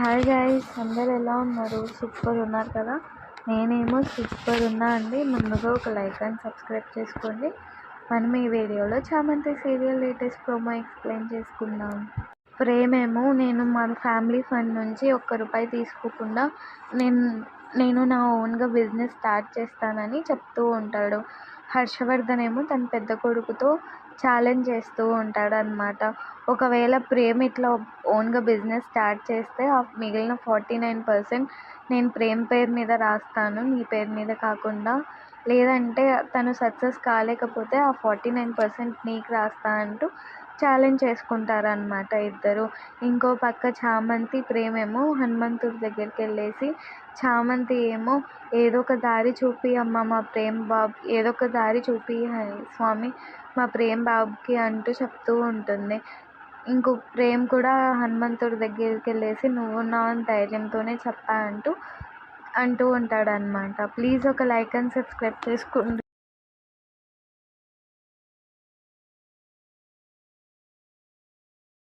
Hi guys, అందరు ఎలా ఉన్నారు? సూపర్ ఉన్నారు కదా. నేనేమో సూపర్ ఉన్నా అండి. ముందుగా ఒక లైక్ అండ్ సబ్స్క్రైబ్ చేసుకోండి. మనం ఈ వీడియోలో చామంతి సీరియల్ లేటెస్ట్ ప్రోమో ఎక్స్ప్లెయిన్ చేసుకుందాం. ప్రేమేమో నేను మా ఫ్యామిలీ ఫండ్ నుంచి ₹1 తీసుకోకుండా నేను నేను నా ఓన్గా బిజినెస్ స్టార్ట్ చేస్తానని చెప్తూ ఉంటాడు. హర్షవర్ధన్ ఏమో తన పెద్ద కొడుకుతో ఛాలెంజ్ చేస్తూ ఉంటాడు అనమాట. ఒకవేళ ప్రేమ్ ఇట్లా ఓన్గా బిజినెస్ స్టార్ట్ చేస్తే ఆ మిగిలిన 49% నేను ప్రేమ్ పేరు మీద రాస్తాను, నీ పేరు మీద కాకుండా. లేదంటే తను సక్సెస్ కాలేకపోతే ఆ 49% నీకు రాస్తా అంటూ ఛాలెంజ్ చేసుకుంటారనమాట ఇద్దరు. ఇంకో పక్క చామంతి ప్రేమేమో హనుమంతుడి దగ్గరికి వెళ్ళేసి, చామంతి ఏమో ఏదో ఒక దారి చూపి అమ్మ మా ప్రేమ్ బాబు, ఏదో ఒక దారి చూపి స్వామి మా ప్రేమ్ బాబుకి అంటూ చెప్తూ ఉంటుంది. ఇంకో ప్రేమ్ కూడా హనుమంతుడి దగ్గరికి వెళ్ళేసి నువ్వున్నావని ధైర్యంతోనే చెప్పా అంటూ ఉంటాడనమాట. ప్లీజ్ ఒక లైక్ అండ్ సబ్స్క్రైబ్ చేసుకోండి.